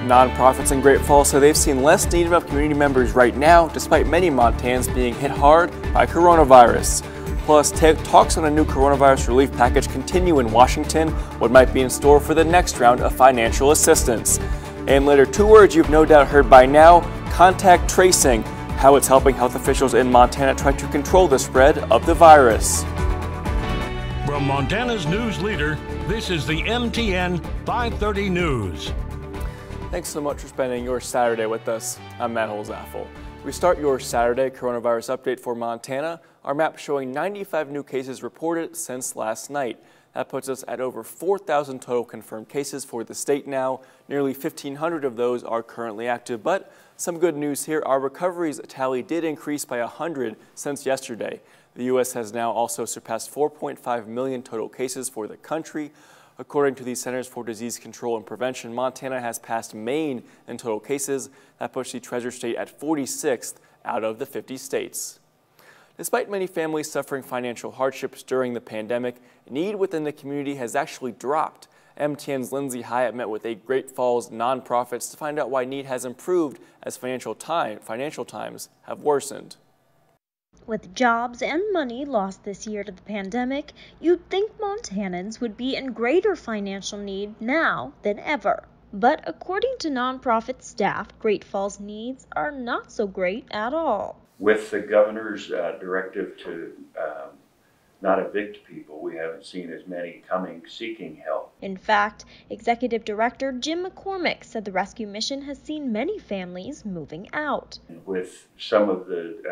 Nonprofits in Great Falls say they've seen less need of community members right now, despite many Montans being hit hard by coronavirus. Plus, talks on a new coronavirus relief package continue in Washington, what might be in store for the next round of financial assistance. And later, two words you've no doubt heard by now: contact tracing, how it's helping health officials in Montana try to control the spread of the virus. From Montana's news leader, this is the MTN 530 News. Thanks so much for spending your Saturday with us. I'm Matt Holzaffel. We start your Saturday coronavirus update for Montana. Our map showing 95 new cases reported since last night. That puts us at over 4,000 total confirmed cases for the state now. Nearly 1,500 of those are currently active, but some good news here. Our recoveries tally did increase by 100 since yesterday. The U.S. has now also surpassed 4.5 million total cases for the country. According to the Centers for Disease Control and Prevention, Montana has passed Maine in total cases. That puts the Treasure State at 46th out of the 50 states. Despite many families suffering financial hardships during the pandemic, need within the community has actually dropped. MTN's Lindsay Hyatt met with a Great Falls nonprofits to find out why need has improved as financial times have worsened. With jobs and money lost this year to the pandemic, you'd think Montanans would be in greater financial need now than ever. But according to nonprofit staff, Great Falls needs are not so great at all. With the governor's directive to not evict people, we haven't seen as many coming seeking help. In fact, Executive Director Jim McCormick said the rescue mission has seen many families moving out. With some of the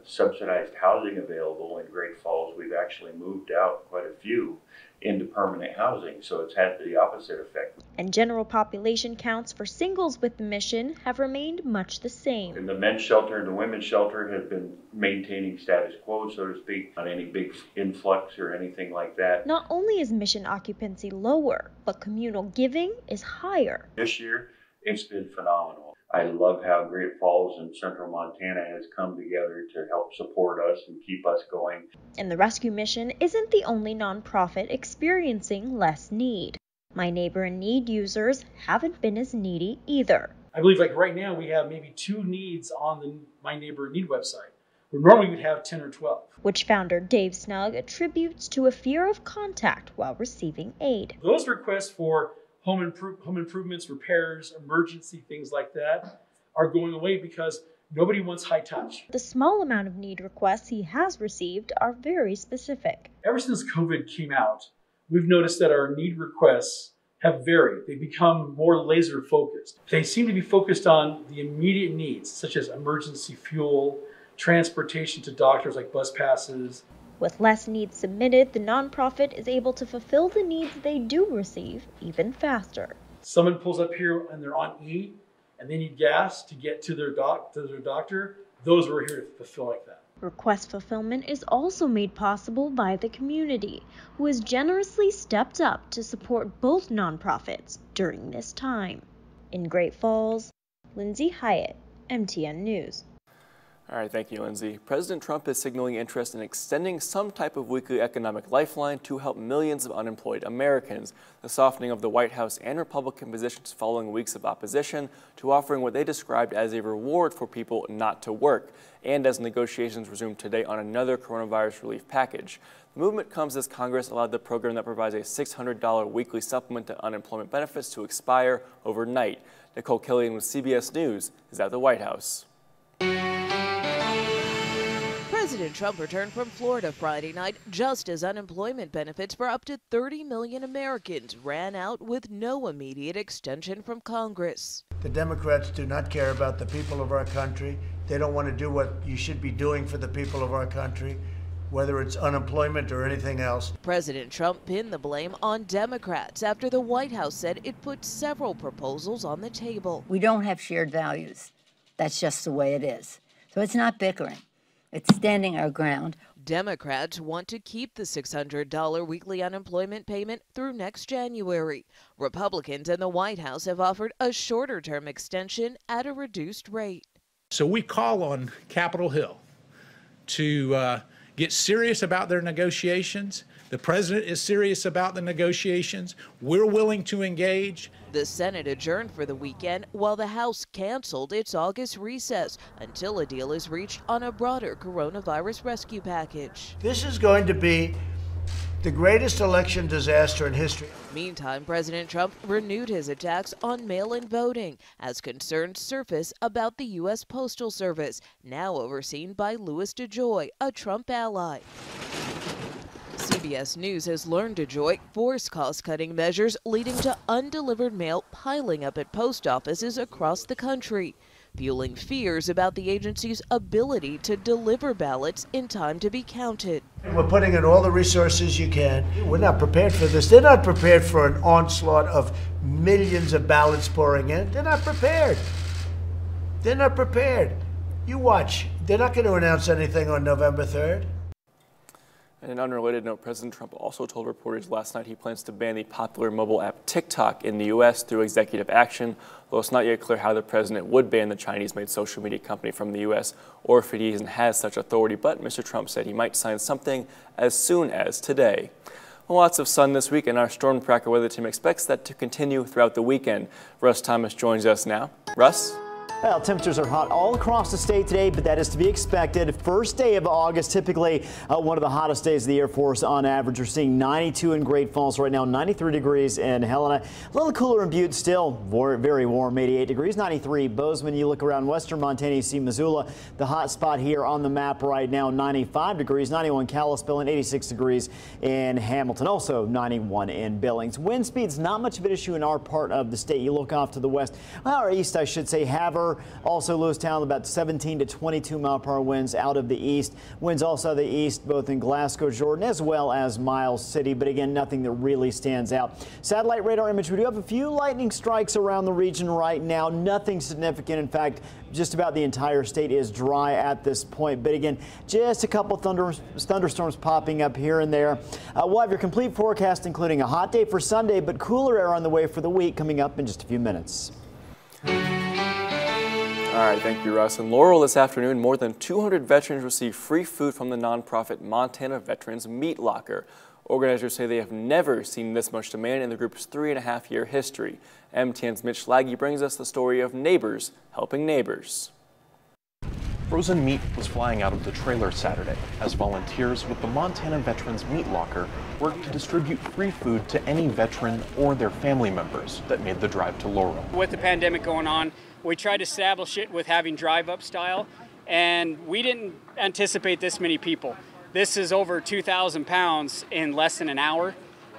subsidized housing available in Great Falls, we've actually moved out quite a few into permanent housing, so it's had the opposite effect. And general population counts for singles with the mission have remained much the same. And the men's shelter and the women's shelter have been maintaining status quo, so to speak, not any big influx or anything like that. Not only is mission occupancy lower, but communal giving is higher. This year, it's been phenomenal. I love how Great Falls and Central Montana has come together to help support us and keep us going. And the rescue mission isn't the only nonprofit experiencing less need. My Neighbor in Need users haven't been as needy either. I believe like right now we have maybe 2 needs on the My Neighbor in Need website, where normally we'd have 10 or 12. Which founder Dave Snug attributes to a fear of contact while receiving aid. Those requests for home improvements, repairs, emergency things like that are going away because nobody wants high touch. The small amount of need requests he has received are very specific. Ever since COVID came out, we've noticed that our need requests have varied. They become more laser focused. They seem to be focused on the immediate needs, such as emergency fuel, transportation to doctors like bus passes. With less needs submitted, the nonprofit is able to fulfill the needs they do receive even faster. Someone pulls up here and they're on E and they need gas to get to their doctor. Those we're here to fulfill like that. Request fulfillment is also made possible by the community, who has generously stepped up to support both nonprofits during this time. In Great Falls, Lindsay Hyatt, MTN News. All right, thank you, Lindsay. President Trump is signaling interest in extending some type of weekly economic lifeline to help millions of unemployed Americans. The softening of the White House and Republican positions following weeks of opposition to offering what they described as a reward for people not to work, and as negotiations resume today on another coronavirus relief package. The movement comes as Congress allowed the program that provides a $600 weekly supplement to unemployment benefits to expire overnight. Nicole Killian with CBS News is at the White House. President Trump returned from Florida Friday night just as unemployment benefits for up to 30 million Americans ran out with no immediate extension from Congress. The Democrats do not care about the people of our country. They don't want to do what you should be doing for the people of our country, whether it's unemployment or anything else. President Trump pinned the blame on Democrats after the White House said it put several proposals on the table. We don't have shared values. That's just the way it is. So it's not bickering. It's standing our ground. Democrats want to keep the $600 weekly unemployment payment through next January. Republicans in the White House have offered a shorter-term extension at a reduced rate. So we call on Capitol Hill to get serious about their negotiations, The president is serious about the negotiations. We're willing to engage. The Senate adjourned for the weekend while the House canceled its August recess until a deal is reached on a broader coronavirus rescue package. This is going to be the greatest election disaster in history. Meantime, President Trump renewed his attacks on mail-in voting as concerns surface about the U.S. Postal Service, now overseen by Louis DeJoy, a Trump ally. CBS News has learned DeJoy forced cost-cutting measures leading to undelivered mail piling up at post offices across the country, fueling fears about the agency's ability to deliver ballots in time to be counted. We're putting in all the resources you can. We're not prepared for this. They're not prepared for an onslaught of millions of ballots pouring in. They're not prepared. They're not prepared. You watch. They're not going to announce anything on November 3rd. In an unrelated note, President Trump also told reporters last night he plans to ban the popular mobile app TikTok in the U.S. through executive action, though it's not yet clear how the president would ban the Chinese-made social media company from the U.S. or if he even has such authority. But Mr. Trump said he might sign something as soon as today. Well, lots of sun this week, and our Storm Tracker weather team expects that to continue throughout the weekend. Russ Thomas joins us now. Russ? Well, temperatures are hot all across the state today, but that is to be expected. First day of August, typically one of the hottest days of the year for us on average. We're seeing 92 in Great Falls right now, 93 degrees in Helena. A little cooler in Butte, still very warm, 88 degrees, 93 Bozeman. You look around western Montana, you see Missoula, the hot spot here on the map right now, 95 degrees, 91 Kalispell, and 86 degrees in Hamilton. Also 91 in Billings. Wind speed's not much of an issue in our part of the state. You look off to the west, well, or east, I should say, Havre. Also Lewistown, about 17 to 22 mile-per-hour winds out of the east. Winds also the east, both in Glasgow, Jordan, as well as Miles City. But again, nothing that really stands out. Satellite radar image, we do have a few lightning strikes around the region right now. Nothing significant. In fact, just about the entire state is dry at this point. But again, just a couple thunderstorms popping up here and there. We'll have your complete forecast, including a hot day for Sunday, but cooler air on the way for the week, coming up in just a few minutes. All right, thank you, Russ. In Laurel this afternoon, more than 200 veterans received free food from the nonprofit Montana Veterans Meat Locker. Organizers say they have never seen this much demand in the group's 3.5-year history. MTN's Mitch Laggy brings us the story of neighbors helping neighbors. Frozen meat was flying out of the trailer Saturday as volunteers with the Montana Veterans Meat Locker worked to distribute free food to any veteran or their family members that made the drive to Laurel. With the pandemic going on, we tried to establish it with having drive-up style, and we didn't anticipate this many people. This is over 2,000 pounds in less than an hour,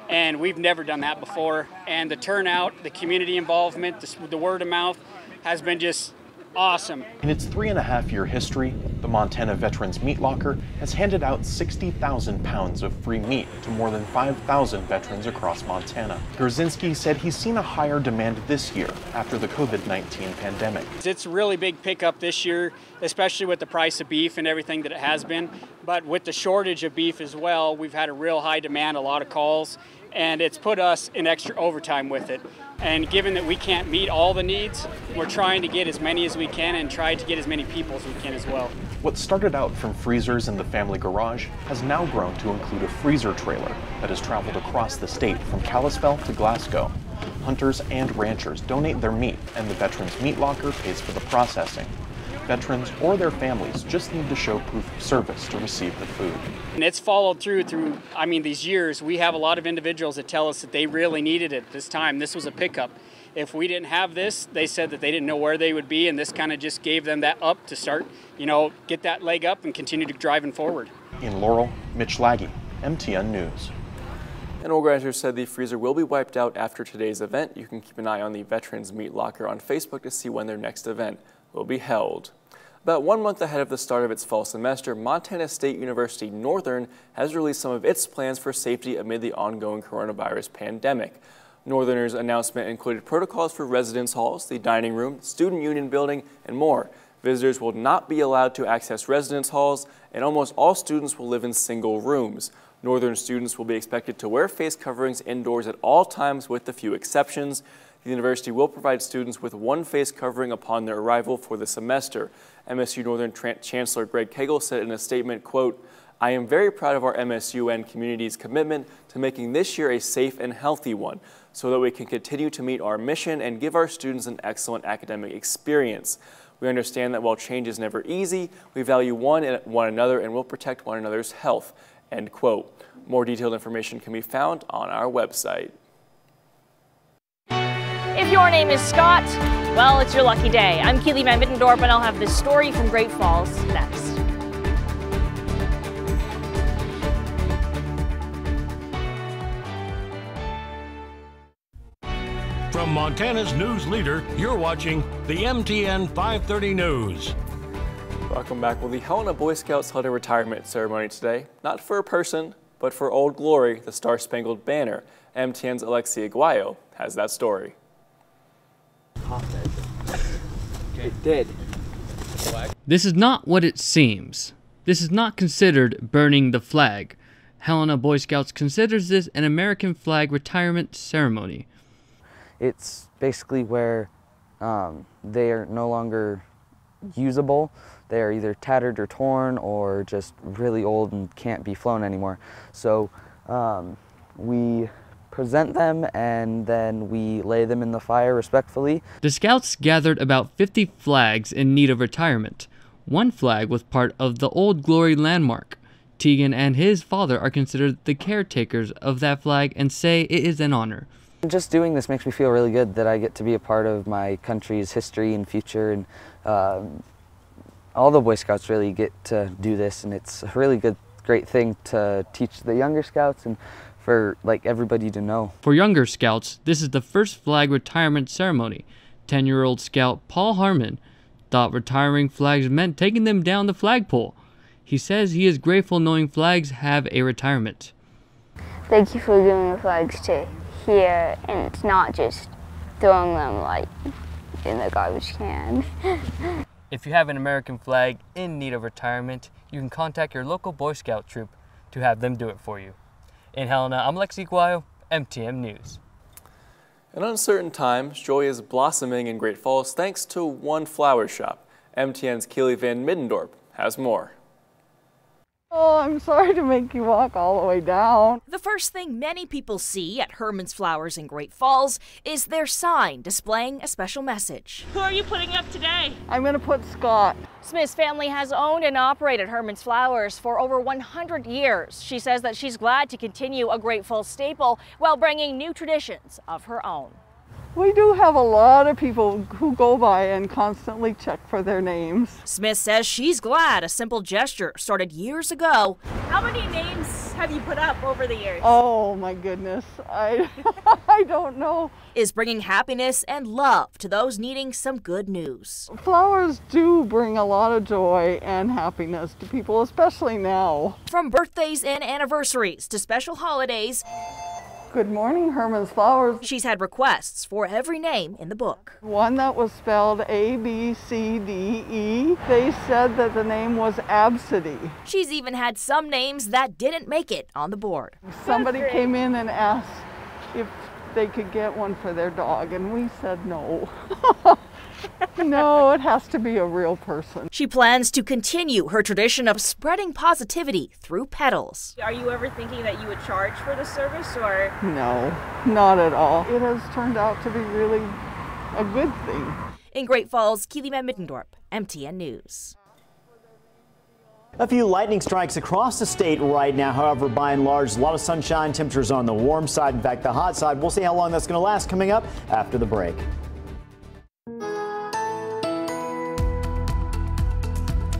and we've never done that before. And the turnout, the community involvement, the word of mouth has been just awesome. In its 3.5-year history, the Montana Veterans Meat Locker has handed out 60,000 pounds of free meat to more than 5,000 veterans across Montana. Gerzinski said he's seen a higher demand this year after the COVID-19 pandemic. It's a really big pickup this year, especially with the price of beef and everything that it has been. But with the shortage of beef as well, we've had a real high demand, a lot of calls, and it's put us in extra overtime with it. And given that we can't meet all the needs, we're trying to get as many as we can and try to get as many people as we can as well. What started out from freezers in the family garage has now grown to include a freezer trailer that has traveled across the state from Kalispell to Glasgow. Hunters and ranchers donate their meat, and the Veterans Meat Locker pays for the processing. Veterans or their families just need to show proof of service to receive the food. And it's followed through, these years. We have a lot of individuals that tell us that they really needed it this time. This was a pickup. If we didn't have this, they said that they didn't know where they would be, and this kind of just gave them that up to start, get that leg up and continue to driving forward. In Laurel, Mitch Laggy, MTN News. And organizers said the freezer will be wiped out after today's event. You can keep an eye on the Veterans Meat Locker on Facebook to see when their next event will be held. About 1 month ahead of the start of its fall semester, Montana State University Northern has released some of its plans for safety amid the ongoing coronavirus pandemic. Northerners' announcement included protocols for residence halls, the dining room, student union building, and more. Visitors will not be allowed to access residence halls, and almost all students will live in single rooms. Northern students will be expected to wear face coverings indoors at all times with a few exceptions. The university will provide students with one face covering upon their arrival for the semester. MSU Northern Chancellor Greg Cagle said in a statement, quote, I am very proud of our MSU and community's commitment to making this year a safe and healthy one so that we can continue to meet our mission and give our students an excellent academic experience. We understand that while change is never easy, we value one another and will protect one another's health." End quote. More detailed information can be found on our website. If your name is Scott, well, it's your lucky day. I'm Keely Van Middendorp, and I'll have this story from Great Falls next. From Montana's news leader, you're watching the MTN 530 News. Welcome back. Well, the Helena Boy Scouts held a retirement ceremony today, not for a person, but for Old Glory, the Star-Spangled Banner. MTN's Alexia Aguayo has that story. It did. This is not what it seems. This is not considered burning the flag. Helena Boy Scouts considers this an American flag retirement ceremony. It's basically where they are no longer usable. They are either tattered or torn or just really old and can't be flown anymore. So we present them and then we lay them in the fire respectfully. The Scouts gathered about 50 flags in need of retirement. One flag was part of the Old Glory landmark. Tegan and his father are considered the caretakers of that flag and say it is an honor. Just doing this makes me feel really good that I get to be a part of my country's history and future, and all the Boy Scouts really get to do this, and it's a really great thing to teach the younger Scouts and for everybody to know. For younger Scouts, this is the first flag retirement ceremony. 10-year-old Scout Paul Harmon thought retiring flags meant taking them down the flagpole. He says he is grateful knowing flags have a retirement. Thank you for giving the flags to here and not just throwing them in the garbage can. If you have an American flag in need of retirement, you can contact your local Boy Scout troop to have them do it for you. In Helena, I'm Alexia Aguayo, MTN News. In uncertain times, joy is blossoming in Great Falls thanks to one flower shop. MTN's Keely Van Middendorp has more. Oh, I'm sorry to make you walk all the way down. The first thing many people see at Herman's Flowers in Great Falls is their sign displaying a special message. Who are you putting up today? I'm going to put Scott. Smith's family has owned and operated Herman's Flowers for over 100 years. She says that she's glad to continue a Great Falls staple while bringing new traditions of her own. We do have a lot of people who go by and constantly check for their names. Smith says she's glad a simple gesture started years ago. How many names have you put up over the years? Oh my goodness, I don't know. Is bringing happiness and love to those needing some good news. Flowers do bring a lot of joy and happiness to people, especially now. From birthdays and anniversaries to special holidays. Good morning, Herman's Flowers. She's had requests for every name in the book. One that was spelled A-B-C-D-E. They said that the name was Absidy. She's even had some names that didn't make it on the board. Somebody came in and asked if they could get one for their dog, and we said no. No, it has to be a real person. She plans to continue her tradition of spreading positivity through petals. Are you ever thinking that you would charge for the service, or? No, not at all. It has turned out to be really a good thing. In Great Falls, Keely Van Middendorp, MTN News. A few lightning strikes across the state right now. However, by and large, a lot of sunshine, temperatures on the warm side. In fact, the hot side. We'll see how long that's going to last coming up after the break.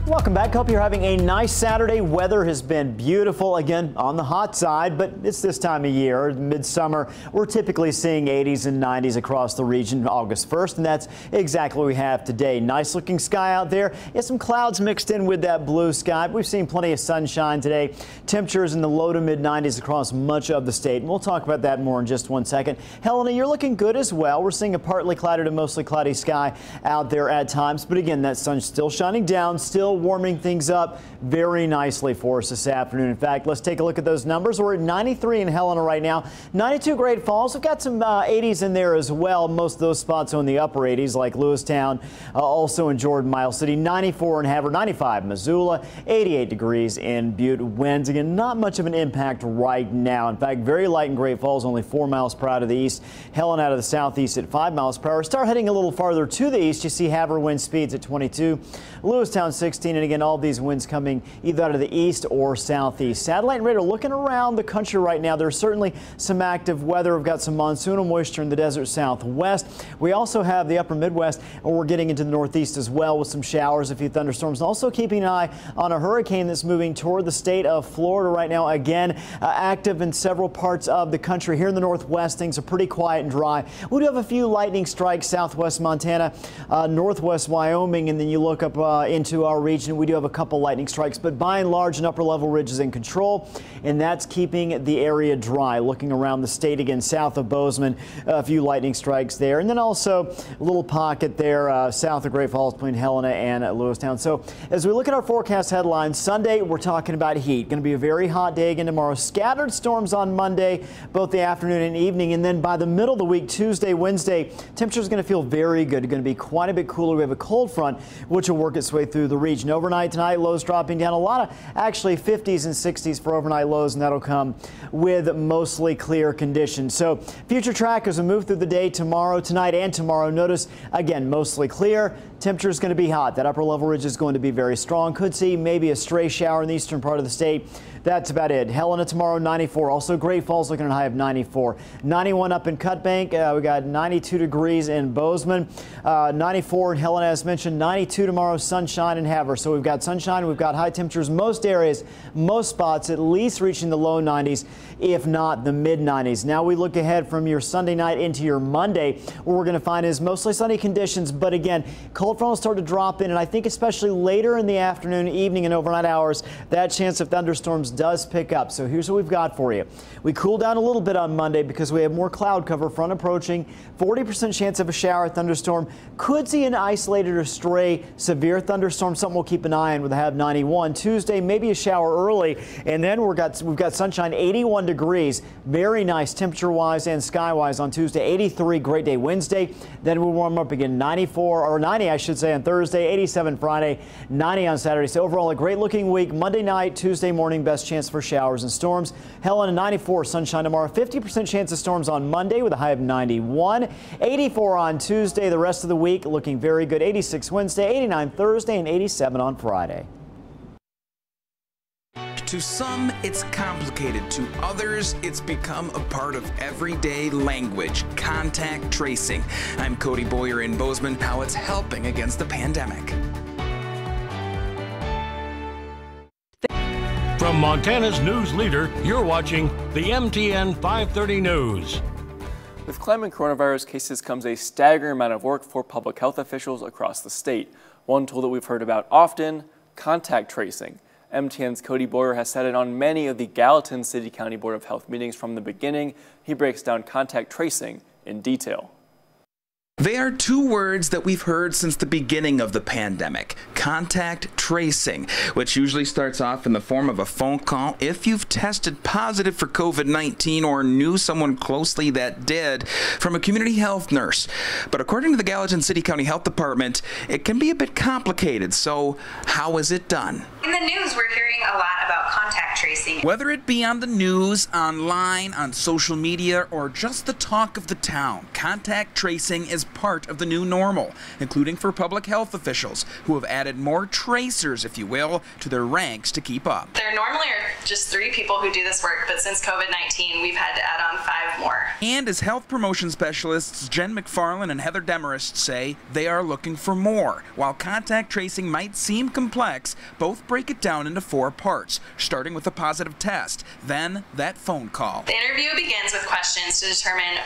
Welcome back. Hope you're having a nice Saturday. Weather has been beautiful again on the hot side, but it's this time of year, midsummer. We're typically seeing 80s and 90s across the region August 1st, and that's exactly what we have today. Nice looking sky out there. It's some clouds mixed in with that blue sky. We've seen plenty of sunshine today. Temperatures in the low to mid 90s across much of the state, and we'll talk about that more in just one second. Helena, you're looking good as well. We're seeing a partly cloudy to mostly cloudy sky out there at times, but again, that sun's still shining down, still still warming things up very nicely for us this afternoon. In fact, let's take a look at those numbers. We're at 93 in Helena right now, 92 Great Falls. We've got some 80s in there as well. Most of those spots are in the upper 80s, like Lewistown, also in Jordan, Miles City, 94 in Havre, 95 Missoula, 88 degrees in Butte. Winds, again, not much of an impact right now. In fact, very light in Great Falls, only 4 miles per hour to the east. Helena out of the southeast at 5 miles per hour. Start heading a little farther to the east. You see Havre wind speeds at 22, Lewistown 16, and again, all these winds coming either out of the east or southeast. Satellite and radar looking around the country right now. There's certainly some active weather. We've got some monsoonal moisture in the desert southwest. We also have the upper Midwest, and we're getting into the northeast as well with some showers, a few thunderstorms. Also keeping an eye on a hurricane that's moving toward the state of Florida right now. Again, active in several parts of the country. Here in the northwest, things are pretty quiet and dry. We do have a few lightning strikes southwest Montana, northwest Wyoming, and then you look up into our region. We do have a couple lightning strikes, but by and large, an upper level ridge is in control, and that's keeping the area dry. Looking around the state again, south of Bozeman, a few lightning strikes there, and then also a little pocket there south of Great Falls between Helena and Lewistown. So as we look at our forecast headlines, Sunday we're talking about heat. Going to be a very hot day again tomorrow. Scattered storms on Monday, both the afternoon and evening, and then by the middle of the week, Tuesday, Wednesday, temperature is going to feel very good. It's going to be quite a bit cooler. We have a cold front which will work its way through the region. Overnight tonight, lows dropping down a lot of actually 50s and 60s for overnight lows, and that'll come with mostly clear conditions. So future track as we move through the day tomorrow, tonight and tomorrow. Notice again, mostly clear. Temperature is going to be hot. That upper level ridge is going to be very strong. Could see maybe a stray shower in the eastern part of the state. That's about it. Helena tomorrow, 94. Also Great Falls looking at a high of 94. 91 up in Cutbank. We got 92 degrees in Bozeman. 94 in Helena, as mentioned. 92 tomorrow, sunshine in Havre. So we've got sunshine. We've got high temperatures. Most areas, most spots, at least reaching the low 90s, if not the mid 90s. Now we look ahead from your Sunday night into your Monday. What we're going to find is mostly sunny conditions, but again, cold front will start to drop in, and I think especially later in the afternoon, evening, and overnight hours, that chance of thunderstorms does pick up. So here's what we've got for you. We cool down a little bit on Monday because we have more cloud cover, front approaching, 40% chance of a shower, thunderstorm. Could see an isolated or stray severe thunderstorm, something we'll keep an eye on with a high of 91. Tuesday, maybe a shower early, and then we've got sunshine, 81 degrees. Very nice temperature-wise and sky-wise on Tuesday. 83, great day Wednesday. Then we'll warm up again, 94, or 90, I should say, on Thursday, 87 Friday, 90 on Saturday. So overall, a great-looking week. Monday night, Tuesday morning, best chance for showers and storms. Helena, 94, sunshine tomorrow. 50% chance of storms on Monday with a high of 91. 84 on Tuesday. The rest of the week looking very good. 86 Wednesday, 89 Thursday, and 87 on Friday. To some, it's complicated. To others, it's become a part of everyday language. Contact tracing. I'm Cody Boyer in Bozeman. How it's helping against the pandemic. From Montana's news leader, you're watching the MTN 530 News. With climbing coronavirus cases comes a staggering amount of work for public health officials across the state. One tool that we've heard about often, contact tracing. MTN's Cody Boyer has sat in on many of the Gallatin City County Board of Health meetings from the beginning. He breaks down contact tracing in detail. They are two words that we've heard since the beginning of the pandemic. Contact tracing, which usually starts off in the form of a phone call if you've tested positive for COVID-19 or knew someone closely that did, from a community health nurse. But according to the Gallatin City County Health Department, it can be a bit complicated. So how is it done? In the news, we're hearing a lot about contact tracing. Whether it be on the news, online, on social media, or just the talk of the town, contact tracing is part of the new normal, including for public health officials who have added more tracers, if you will, to their ranks to keep up. There normally are just 3 people who do this work, but since COVID-19, we've had to add on 5 more. And as health promotion specialists Jen McFarland and Heather Demarest say, they are looking for more. While contact tracing might seem complex, both break it down into 4 parts, starting with a positive test, then that phone call. The interview begins with questions to determine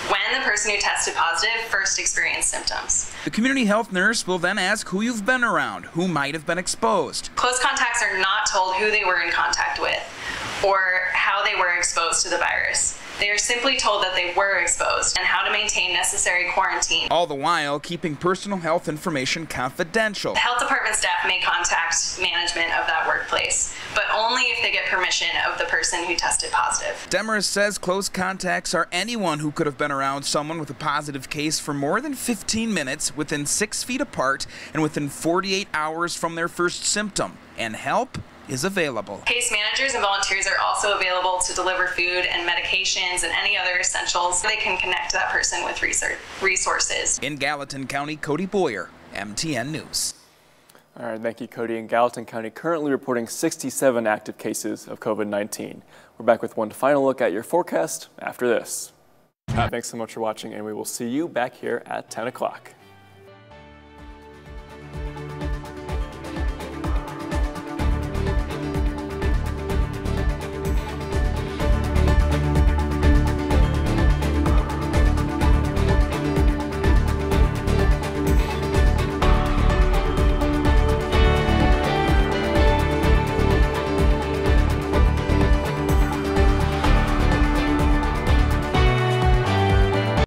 when the person who tested positive first experienced symptoms. The community health nurse will then ask who you've been around, who might have been exposed. Close contacts are not told who they were in contact with or how they were exposed to the virus. They are simply told that they were exposed and how to maintain necessary quarantine. All the while keeping personal health information confidential. The health department staff may contact management of that workplace, but only if they get permission of the person who tested positive. Demers says close contacts are anyone who could have been around someone with a positive case for more than 15 minutes within 6 feet apart and within 48 hours from their first symptom. And help is available. Case managers and volunteers are also available to deliver food and medications and any other essentials. They can connect that person with resources. In Gallatin County, Cody Boyer, MTN News. All right, thank you, Cody. In Gallatin County, currently reporting 67 active cases of COVID-19. We're back with one final look at your forecast after this. Thanks so much for watching, and we will see you back here at 10 o'clock.